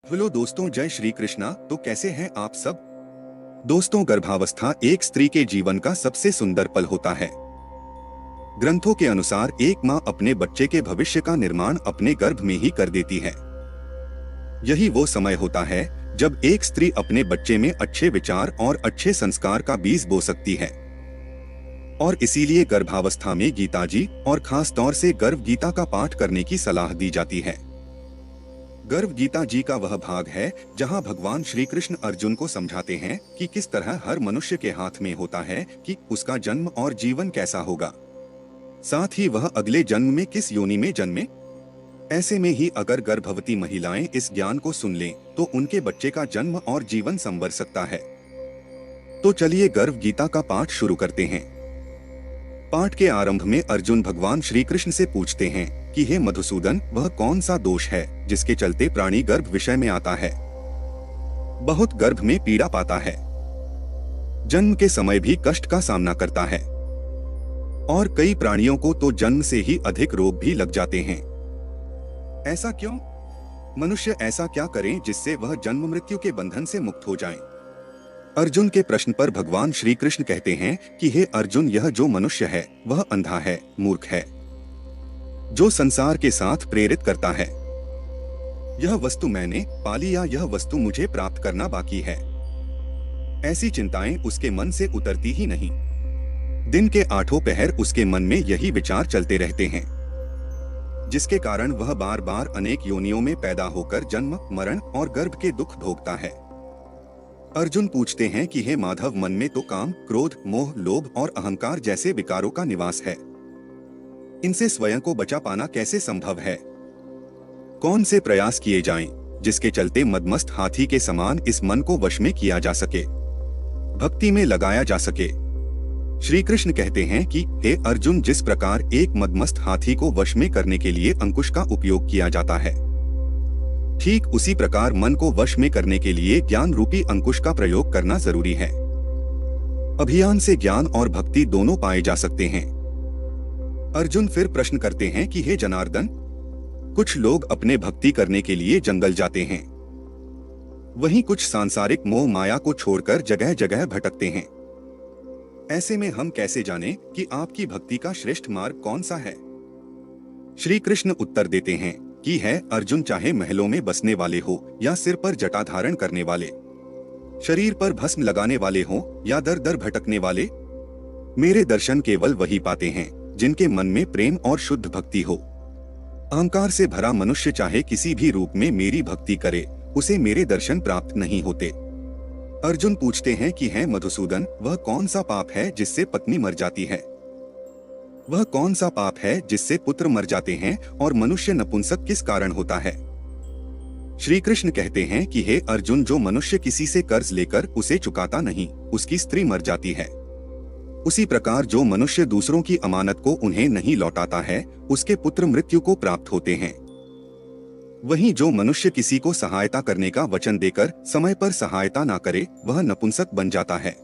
Hello दोस्तों, जय श्री कृष्णा। तो कैसे हैं आप सब। दोस्तों, गर्भावस्था एक स्त्री के जीवन का सबसे सुंदर पल होता है। ग्रंथों के अनुसार एक माँ अपने बच्चे के भविष्य का निर्माण अपने गर्भ में ही कर देती है। यही वो समय होता है जब एक स्त्री अपने बच्चे में अच्छे विचार और अच्छे संस्कार का बीज बो सकती है। और इसीलिए गर्भावस्था में गीता जी और खास तौर से गर्भ गीता का पाठ करने की सलाह दी जाती है। गर्भ गीता जी का वह भाग है जहां भगवान श्री कृष्ण अर्जुन को समझाते हैं कि किस तरह हर मनुष्य के हाथ में होता है कि उसका जन्म और जीवन कैसा होगा, साथ ही वह अगले जन्म में किस योनि में जन्मे। ऐसे में ही अगर गर्भवती महिलाएं इस ज्ञान को सुन लें तो उनके बच्चे का जन्म और जीवन संवर सकता है। तो चलिए गर्भ गीता का पाठ शुरू करते हैं। पाठ के आरंभ में अर्जुन भगवान श्री कृष्ण से पूछते हैं कि हे मधुसूदन, वह कौन सा दोष है जिसके चलते प्राणी गर्भ विषय में आता है, बहुत गर्भ में पीड़ा पाता है, जन्म के समय भी कष्ट का सामना करता है और कई प्राणियों को तो जन्म से ही अधिक रोग भी लग जाते हैं। ऐसा क्यों? मनुष्य ऐसा क्या करें जिससे वह जन्म मृत्यु के बंधन से मुक्त हो जाएं? अर्जुन के प्रश्न पर भगवान श्री कृष्ण कहते हैं कि हे अर्जुन, यह जो मनुष्य है वह अंधा है, मूर्ख है, जो संसार के साथ प्रेरित करता है। यह वस्तु मैंने पाली या यह वस्तु मुझे प्राप्त करना बाकी है, ऐसी चिंताएं उसके मन से उतरती ही नहीं। दिन के आठों पहर उसके मन में यही विचार चलते रहते हैं, जिसके कारण वह बार बार अनेक योनियों में पैदा होकर जन्म, मरण और गर्भ के दुख भोगता है। अर्जुन पूछते हैं कि हे माधव, मन में तो काम, क्रोध, मोह, लोभ और अहंकार जैसे विकारों का निवास है। इनसे स्वयं को बचा पाना कैसे संभव है? कौन से प्रयास किए जाएं जिसके चलते मदमस्त हाथी के समान इस मन को वश में किया जा सके, भक्ति में लगाया जा सके? श्री कृष्ण कहते हैं कि हे अर्जुन, जिस प्रकार एक मदमस्त हाथी को वश में करने के लिए अंकुश का उपयोग किया जाता है, ठीक उसी प्रकार मन को वश में करने के लिए ज्ञान रूपी अंकुश का प्रयोग करना जरूरी है। अभियान से ज्ञान और भक्ति दोनों पाए जा सकते हैं। अर्जुन फिर प्रश्न करते हैं कि हे जनार्दन, कुछ लोग अपने भक्ति करने के लिए जंगल जाते हैं, वहीं कुछ सांसारिक मोह माया को छोड़कर जगह जगह भटकते हैं। ऐसे में हम कैसे जानें कि आपकी भक्ति का श्रेष्ठ मार्ग कौन सा है? श्री कृष्ण उत्तर देते हैं कि है अर्जुन, चाहे महलों में बसने वाले हो या सिर पर जटा धारण करने वाले, शरीर पर भस्म लगाने वाले हो या दर दर भटकने वाले, मेरे दर्शन केवल वही पाते हैं जिनके मन में प्रेम और शुद्ध भक्ति हो। अहंकार से भरा मनुष्य चाहे किसी भी रूप में मेरी भक्ति करे, उसे मेरे दर्शन प्राप्त नहीं होते। अर्जुन पूछते हैं कि है मधुसूदन, वह कौन सा पाप है जिससे पत्नी मर जाती है? वह कौन सा पाप है जिससे पुत्र मर जाते हैं और मनुष्य नपुंसक किस कारण होता है? श्री कृष्ण कहते हैं कि हे अर्जुन, जो मनुष्य किसी से कर्ज लेकर उसे चुकाता नहीं, उसकी स्त्री मर जाती है। उसी प्रकार जो मनुष्य दूसरों की अमानत को उन्हें नहीं लौटाता है, उसके पुत्र मृत्यु को प्राप्त होते हैं। वहीं जो मनुष्य किसी को सहायता करने का वचन देकर समय पर सहायता ना करे, वह नपुंसक बन जाता है।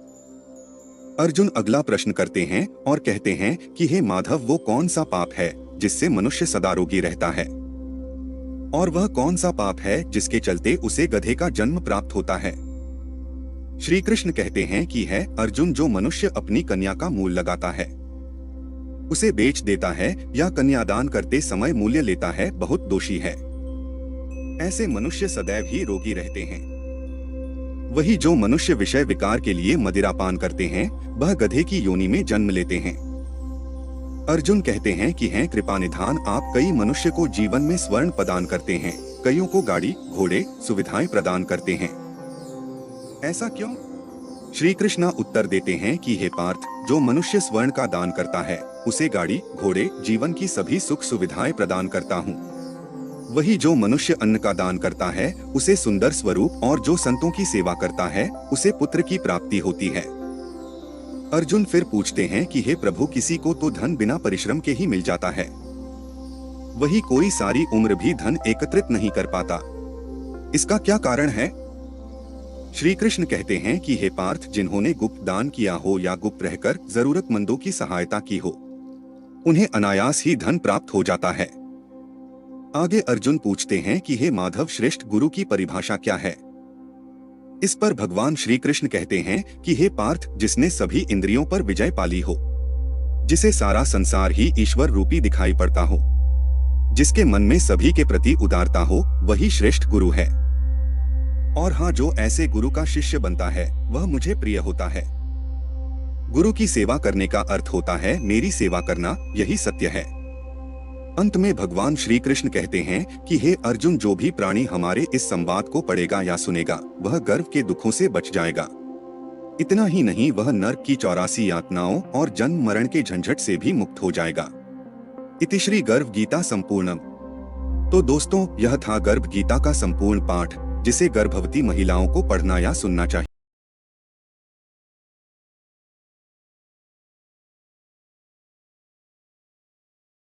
अर्जुन अगला प्रश्न करते हैं और कहते हैं कि हे माधव, वो कौन सा पाप है जिससे मनुष्य सदा रोगी रहता है, और वह कौन सा पाप है जिसके चलते उसे गधे का जन्म प्राप्त होता है? श्री कृष्ण कहते हैं कि है अर्जुन, जो मनुष्य अपनी कन्या का मूल लगाता है, उसे बेच देता है या कन्यादान करते समय मूल्य लेता है, बहुत दोषी है। ऐसे मनुष्य सदैव ही रोगी रहते हैं। वही जो मनुष्य विषय विकार के लिए मदिरापान करते हैं, वह गधे की योनि में जन्म लेते हैं। अर्जुन कहते हैं कि हैं कृपा निधान, आप कई मनुष्य को जीवन में स्वर्ण प्रदान करते हैं, कईयों को गाड़ी, घोड़े, सुविधाएं प्रदान करते हैं। ऐसा क्यों? श्री कृष्ण उत्तर देते हैं कि हे पार्थ, जो मनुष्य स्वर्ण का दान करता है, उसे गाड़ी, घोड़े, जीवन की सभी सुख सुविधाएं प्रदान करता हूँ। वही जो मनुष्य अन्न का दान करता है, उसे सुंदर स्वरूप, और जो संतों की सेवा करता है, उसे पुत्र की प्राप्ति होती है। अर्जुन फिर पूछते हैं कि हे प्रभु, किसी को तो धन बिना परिश्रम के ही मिल जाता है, वही कोई सारी उम्र भी धन एकत्रित नहीं कर पाता, इसका क्या कारण है? श्री कृष्ण कहते हैं कि हे पार्थ, जिन्होंने गुप्त दान किया हो या गुप्त रहकर जरूरतमंदों की सहायता की हो, उन्हें अनायास ही धन प्राप्त हो जाता है। आगे अर्जुन पूछते हैं कि हे माधव, श्रेष्ठ गुरु की परिभाषा क्या है। इस पर भगवान श्री कृष्ण कहते हैं कि हे पार्थ, जिसने सभी इंद्रियों पर विजय पाली हो, जिसे सारा संसार ही ईश्वर रूपी दिखाई पड़ता हो, जिसके मन में सभी के प्रति उदारता हो, वही श्रेष्ठ गुरु है। और हाँ, जो ऐसे गुरु का शिष्य बनता है वह मुझे प्रिय होता है। गुरु की सेवा करने का अर्थ होता है मेरी सेवा करना, यही सत्य है। अंत में भगवान श्री कृष्ण कहते हैं कि हे अर्जुन, जो भी प्राणी हमारे इस संवाद को पढ़ेगा या सुनेगा, वह गर्व के दुखों से बच जाएगा। इतना ही नहीं, वह नरक की 84 यातनाओं और जन्म मरण के झंझट से भी मुक्त हो जाएगा। इति श्री गर्भ गीता संपूर्णम। तो दोस्तों, यह था गर्भ गीता का संपूर्ण पाठ, जिसे गर्भवती महिलाओं को पढ़ना या सुनना चाहिए।